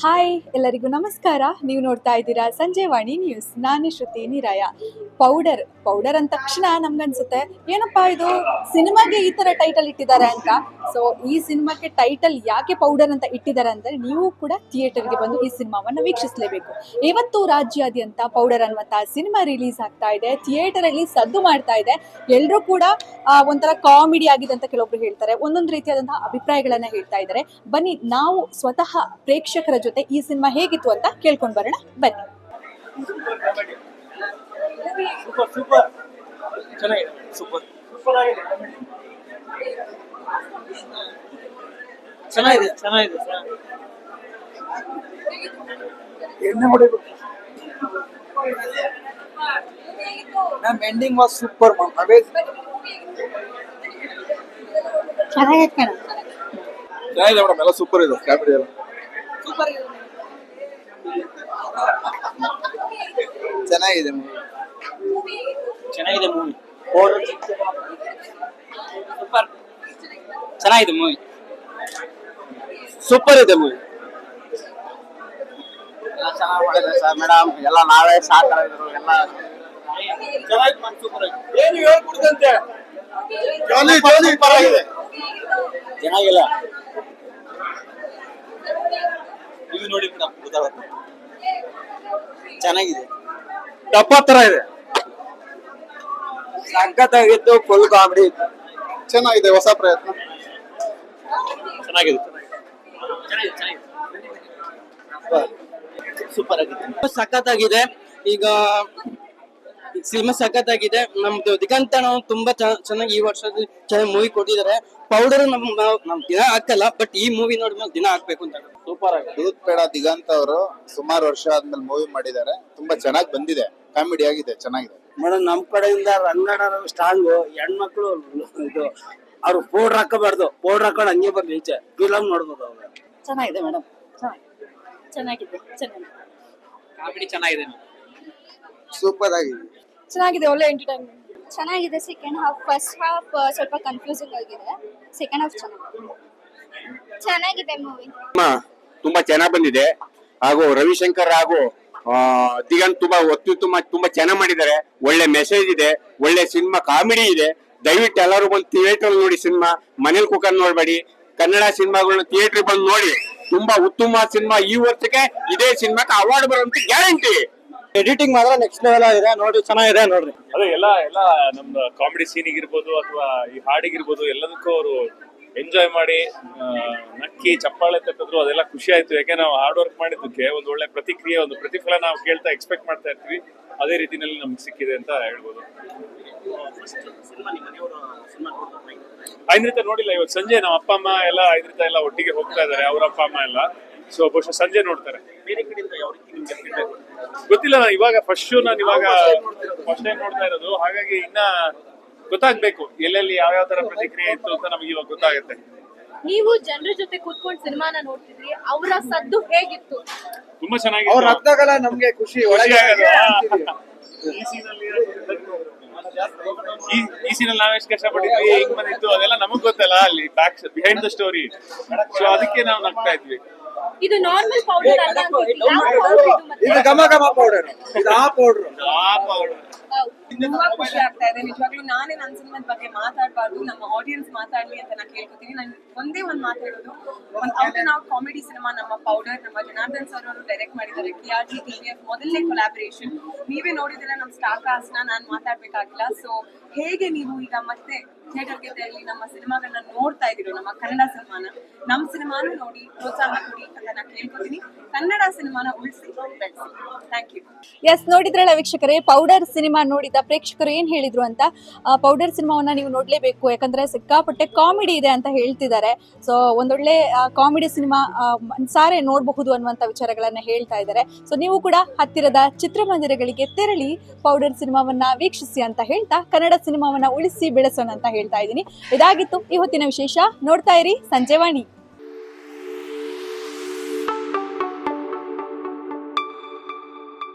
Hi ಎಲ್ಲರಿಗೂ ನಮಸ್ಕಾರ. ನೀವು ನೋಡ್ತಾ ಇದ್ದೀರಾ ಸಂಜೆವಾಣಿ ನ್ಯೂಸ್. ನಾನು ಶ್ರುತಿ ನಿರಾಯ. ಪೌಡರ್ ಅಂದ ತಕ್ಷಣ ನಮ್ಗನ್ಸುತ್ತೆ ಏನಪ್ಪಾ ಇದು ಸಿನಿಮಾಗೆ ಈ ತರ ಟೈಟಲ್ ಇಟ್ಟಿದ್ದಾರೆ ಅಂತ. ಸೊ ಈ ಸಿನಿಮಾಕ್ಕೆ ಟೈಟಲ್ ಯಾಕೆ ಪೌಡರ್ ಅಂತ ಇಟ್ಟಿದ್ದಾರೆ ಅಂದ್ರೆ ನೀವು ಕೂಡ ಥಿಯೇಟರ್ಗೆ ಬಂದು ಈ ಸಿನಿಮಾವನ್ನ ವೀಕ್ಷಿಸಲೇಬೇಕು. ಇವತ್ತು ರಾಜ್ಯಾದ್ಯಂತ ಪೌಡರ್ ಅನ್ನುವಂತಹ ಸಿನಿಮಾ ರಿಲೀಸ್ ಆಗ್ತಾ ಇದೆ. ಥಿಯೇಟರ್ ಅಲ್ಲಿ ಸದ್ದು ಮಾಡ್ತಾ ಇದೆ. ಎಲ್ಲರೂ ಕೂಡ ಒಂಥರ ಕಾಮಿಡಿ ಆಗಿದೆ ಅಂತ ಕೆಲವೊಬ್ರು ಹೇಳ್ತಾರೆ, ಒಂದೊಂದು ರೀತಿಯಾದಂತಹ ಅಭಿಪ್ರಾಯಗಳನ್ನ ಹೇಳ್ತಾ ಇದ್ದಾರೆ. ಬನ್ನಿ ನಾವು ಸ್ವತಃ ಪ್ರೇಕ್ಷಕರ ಜೊತೆ ಈ ಸಿನಿಮಾ ಹೇಗಿತ್ತು ಅಂತ ಕೇಳ್ಕೊಂಡು ಬರೋಣ. ಬನ್ನಿ. ಸೂಪರ್ ಸೂಪರ್ ಚೆನ್ನಾಗಿದೆ. ಸೂಪರ್ ಸೂಪರ್ ಆಗಿದೆ. ಚೆನ್ನಾಗಿದೆ ಚೆನ್ನಾಗಿದೆ. ಎಣ್ಣೆ ಹೊಡಿಬೇಕು ma'am. Ending was super ma'am. ಅವೇಜ್ ಚೆನ್ನಾಗಿದೆ ಮೇಡಮ್. ಎಲ್ಲ ಸೂಪರ್ ಇದೆ. ಕಾಮಿಡಿ ಎಲ್ಲ ಚೆನ್ನಾಗಿದೆ. ಚೆನ್ನಾಗಿದೆ ಮೂವಿ. ಸೂಪರ್ ಚೆನ್ನಾಗಿದೆ ಮೂವಿ. ಸೂಪರ್ ಇದೆ ಮೂವಿ. ಚೆನ್ನಾಗಿ ಮಾಡಿದೆ ಸರ್ ಮೇಡಮ್. ಎಲ್ಲ ನಾವೇ ಸಾಕಾಗಿದ್ರು ಎಲ್ಲ ಚೆನ್ನಾಗಿ ಸೂಪರ್ ಆಗಿದೆ. ಏನು ಹೇಳ್ಕೊಡ್ತಂತೆ ಜಾಲಿ ಜಾಲಿ ಪರವಾಗಿದೆ. ಚೆನ್ನಾಗಿಲ್ಲ ನೀವು ನೋಡಿ ಮೇಡಮ್, ಗೊತ್ತಾಗುತ್ತೆ. ಚೆನ್ನಾಗಿದೆ. ಟಪ್ಪ ತರ ಇದೆ. ಸಖತ್ತಾಗಿತ್ತು. Full comedy. ಚೆನ್ನಾಗಿದೆ. ಹೊಸ ಪ್ರಯತ್ನ. ಚೆನ್ನಾಗಿದೆ. ಸೂಪರ್ ಆಗಿದೆ. ಸಖತ್ತಾಗಿದೆ. ಈಗ ಸಿನಿಮಾ ಸಖತ್ತಾಗಿದೆ. ನಮ್ದು ದಿಗಂತ ನಾವು ತುಂಬಾ ಚೆನ್ನಾಗಿ ಈ ವರ್ಷದ ಚೆನ್ನಾಗಿ ಮೂವಿ ಕೊಟ್ಟಿದ್ದಾರೆ. ಪೌಡರ್ ನಮ್ ದಿನ ಹಾಕಲ್ಲ, ಬಟ್ ಈ ಮೂವಿ ನೋಡಿ ದಿನ ಹಾಕ್ಬೇಕು ಅಂತ. ಸೂಪರ್ ಆಗಿದೆ. ದೂತ್ ಪೇಡ ದಿಗಂತ್ ಅವರು ಸುಮಾರು ವರ್ಷ ಆದ್ಮೇಲೆ ಮೂವಿ ಮಾಡಿದ್ದಾರೆ. ತುಂಬಾ ಚೆನ್ನಾಗಿ ಬಂದಿದೆ. ಕಾಮಿಡಿ ಆಗಿದೆ. ಚೆನ್ನಾಗಿದೆ ಮೇಡಮ್. ನಮ್ ಕಡೆಯಿಂದ ರಂಗಣ್ಣ ಸ್ಟ್ರಾಂಗ್. ಹೆಣ್ಮಕ್ಳು ಇದು ಅವ್ರು ಪೌಡರ್ ಹಾಕಬಾರ್ದು. ಪೌಡರ್ ಹಾಕೊಂಡು ಹಂಗೆ ಬರ್ಲಿ ಈಚೆ ಫಿಲಮ್ ನೋಡ್ಬೋದು ಅವ್ರು. ಚೆನ್ನಾಗಿದೆ ಮೇಡಮ್. ಚೆನ್ನಾಗಿದೆ. ಕಾಮಿಡಿ ಚೆನ್ನಾಗಿದೆ. ಸೂಪರ್ ಆಗಿದೆ. ಚೆನ್ನಾಗಿದೆ. ಒಳ್ಳೆ ಎಂಟರ್ಟೈನ್ಮೆಂಟ್. ಚೆನ್ನಾಗಿದೆ. ಸೆಕೆಂಡ್ ಹಾಫ್, ಫಸ್ಟ್ ಹಾಫ್ ಸ್ವಲ್ಪ ಕನ್ಫ್ಯೂಸಿಂಗ್ ಆಗಿದೆ. ಸೆಕೆಂಡ್ ಹಾಫ್ ಚೆನ್ನಾಗಿದೆ ಮೂವಿ. ತುಂಬಾ ಚೆನ್ನಾಗಿ ಬಂದಿದೆ. ಹಾಗೂ ರವಿಶಂಕರ್ ಹಾಗೂ ದಿಗಂತ್ ತುಂಬಾ ಚೆನ್ನಾಗಿ ಮಾಡಿದ್ದಾರೆ. ಒಳ್ಳೆ ಮೆಸೇಜ್ ಇದೆ. ಒಳ್ಳೆ ಸಿನಿಮಾ. ಕಾಮಿಡಿ ಇದೆ. ದಯವಿಟ್ಟು ಎಲ್ಲರೂ ಬಂದು ಥಿಯೇಟರ್ ನೋಡಿ ಸಿನಿಮಾ. ಮನೇಲಿ ಕುಕ್ಕರ್ ನೋಡ್ಬೇಡಿ. ಕನ್ನಡ ಸಿನಿಮಾಗಳನ್ನ ಥಿಯೇಟರ್ ಬಂದು ನೋಡಿ. ತುಂಬಾ ಉತ್ತಮ ಸಿನಿಮಾ. ಈ ವರ್ಷಕ್ಕೆ ಇದೇ ಸಿನಿಮಾಕ್ಕೆ ಅವಾರ್ಡ್ ಬರುವಂತ ಗ್ಯಾರಂಟಿ. ಎಡಿಟಿಂಗ್ ಮಾತ್ರ ನೆಕ್ಸ್ಟ್ ಲೆವೆಲ್ ಆಗಿದೆ. ನೋಡಿ ಚೆನ್ನಾಗಿದೆ ನೋಡ್ರಿ. ಅದೇ ಎಲ್ಲ ನಮ್ದು ಕಾಮಿಡಿ ಸೀನಿಗೆ ಇರ್ಬೋದು ಅಥವಾ ಈ ಹಾಡಿಗಿರ್ಬೋದು ಎಲ್ಲದಕ್ಕೂ ಅವರು ಎಂಜಾಯ್ ಮಾಡಿ ನಕ್ಕಿ ಚಪ್ಪಾಳೆ ತಟ್ಟಿದ್ರು. ಅದೆಲ್ಲ ಖುಷಿ ಆಯ್ತು. ಯಾಕೆ ನಾವು ಹಾರ್ಡ್ ವರ್ಕ್ ಮಾಡಿದ್ದಕ್ಕೆ ಒಂದು ಒಳ್ಳೆ ಪ್ರತಿಕ್ರಿಯೆ, ಒಂದು ಪ್ರತಿಫಲ ನಾವು ಕೇಳ್ತಾ ಎಕ್ಸ್ಪೆಕ್ಟ್ ಮಾಡ್ತಾ ಇರ್ತೀವಿ. ಅದೇ ರೀತಿನಲ್ಲಿ ನಮ್ಗೆ ಸಿಕ್ಕಿದೆ ಅಂತ ಹೇಳ್ಬೋದು. ಐದ್ರಿತ ನೋಡಿಲ್ಲ. ಇವತ್ತು ಸಂಜೆ ನಮ್ಮ ಅಪ್ಪ ಅಮ್ಮ ಎಲ್ಲ ಐದ್ರಿತ ಎಲ್ಲ ಒಟ್ಟಿಗೆ ಹೋಗ್ತಾ ಇದಾರೆ. ಅವ್ರ ಅಪ್ಪ ಅಮ್ಮ ಎಲ್ಲ. ಸೊ ಬಹುಶಃ ಸಂಜೆ ನೋಡ್ತಾರೆ. ಗೊತ್ತಿಲ್ಲ. ಇವಾಗ ಫಸ್ಟ್ ಶೋ ನಾನು ಇವಾಗ ಫಸ್ಟ್ ಟೈಮ್ ನೋಡ್ತಾ ಇರೋದು. ಹಾಗಾಗಿ ಇನ್ನ ಗೊತ್ತಾಗ್ಬೇಕು ಎಲ್ಲೆಲ್ಲಿ ಯಾವ್ಯಾವ ತರ ಪ್ರತಿಕ್ರಿಯೆ ಇತ್ತು ಅಂತ ನಮ್ಗೆ ಇವಾಗ ಗೊತ್ತಾಗುತ್ತೆ. ನೀವು ಜನರ ಜೊತೆ ಕೂತ್ಕೊಂಡು ಸಿನಿಮಾನ ನೋಡ್ತಿದ್ರಿ. ಅವರ ಸದ್ದು ಹೇಗಿತ್ತು? ತುಂಬಾ ಚೆನ್ನಾಗಿದೆ. ಅವ್ರ ಅರ್ಥಗಲ್ಲ ನಮ್ಗೆ ಖುಷಿ ಒಳಗೆ. ಈ ಸೀನಲ್ಲಿ ನಾವೆಷ್ಟು ಕಷ್ಟಪಟ್ಟಿದ್ವಿ, ಹೆಂಗ್ ಬಂದಿತ್ತು ಅದೆಲ್ಲ ನಮಗ್ ಗೊತ್ತಲ್ಲ. ಅಲ್ಲಿ back behind the story. So ಅದಕ್ಕೆ ನಾವು ನಗ್ತಾ ಇದ್ವಿ. ಇದು ನಾರ್ಮಲ್ ಪೌಡರ್ ಅಲ್ಲ ಅನ್ಸುತ್ತೆ. ಇದು ಘಮ ಘಮ ಪೌಡರ್. ಇದು ಆ ಪೌಡರ್. ತುಂಬಾ ಖುಷಿ ಆಗ್ತಾ ಇದೆ ನಿಜವಾಗ್ಲೂ. ನಾನೇ ನನ್ನ ಸಿನಿಮಾದ ಬಗ್ಗೆ ಮಾತಾಡಬಾರ್ದು, ನಮ್ಮ ಆಡಿಯನ್ಸ್ ಮಾತಾಡ್ಲಿ ಅಂತ ನಾನು ಕೇಳ್ಕೊತೀನಿ. ನಾನು ಒಂದೇ ಒಂದು ಮಾತಾಡೋದು, ಒಂದು out and out comedy cinema ನಮ್ಮ ಪೌಡರ್. ನಮ್ಮ ಜನಾರ್ದನ್ ಸರ್ ಅವರು ಡೈರೆಕ್ಟ್ ಮಾಡಿದ್ದಾರೆ. KRG TVF ಮೊದಲನೇ ಕೊಲಾಬರೇಷನ್. ನೀವೇ ನೋಡಿದ್ರೆ ನಮ್ಮ ಸ್ಟಾರ್ ಕಾಸ್ಟ್ ನಾನು ಮಾತಾಡ್ಬೇಕಾಗಿಲ್ಲ. ಸೊ ಹೇಗೆ ನೀವು ಈಗ ಮತ್ತೆ ಥಿಯೇಟರ್ಗೆ ತೆರಳಿ ನಮ್ಮ ಸಿನಿಮಾಗಳನ್ನ ನೋಡ್ತಾ ಇದ್ದೀರೋ, ನಮ್ಮ ಕನ್ನಡ ಸಿನಿಮಾನ, ನಮ್ಮ ಸಿನಿಮಾನು ನೋಡಿ ಪ್ರೋತ್ಸಾಹ ಕೊಡಿ ಅಂತ ನಾನು ಕೇಳ್ಕೊತೀನಿ. ಕನ್ನಡ ಸಿನಿಮಾನ ಉಳಿಸಿ ಬೆಳೆಸಿ. Thank you. ಎಸ್, ನೋಡಿದ್ರಲ್ಲ ವೀಕ್ಷಕರೇ, ಪೌಡರ್ ಸಿನಿಮಾ ನೋಡಿದ ಪ್ರೇಕ್ಷಕರು ಏನ್ ಹೇಳಿದ್ರು ಅಂತ. ಪೌಡರ್ ಸಿನಿಮಾವನ್ನ ನೀವು ನೋಡ್ಲೇಬೇಕು, ಯಾಕಂದ್ರೆ ಸಿಕ್ಕಾಪಟ್ಟೆ ಕಾಮಿಡಿ ಇದೆ ಅಂತ ಹೇಳ್ತಿದ್ದಾರೆ. ಸೊ ಒಂದೊಳ್ಳೆ ಕಾಮಿಡಿ ಸಿನಿಮಾ ಸಾರೆ ನೋಡಬಹುದು ಅನ್ನುವಂತ ವಿಚಾರಗಳನ್ನ ಹೇಳ್ತಾ ಇದ್ದಾರೆ. ಸೊ ನೀವು ಕೂಡ ಹತ್ತಿರದ ಚಿತ್ರಮಂದಿರಗಳಿಗೆ ತೆರಳಿ ಪೌಡರ್ ಸಿನಿಮಾವನ್ನ ವೀಕ್ಷಿಸಿ ಅಂತ ಹೇಳ್ತಾ ಕನ್ನಡ ಸಿನಿಮಾವನ್ನ ಉಳಿಸಿ ಬೆಳೆಸೋಣ ಅಂತ ಹೇಳ್ತಾ ಇದ್ದೀನಿ. ಇದಾಗಿತ್ತು ಇವತ್ತಿನ ವಿಶೇಷ. ನೋಡ್ತಾ ಇರಿ ಸಂಜೆವಾಣಿ.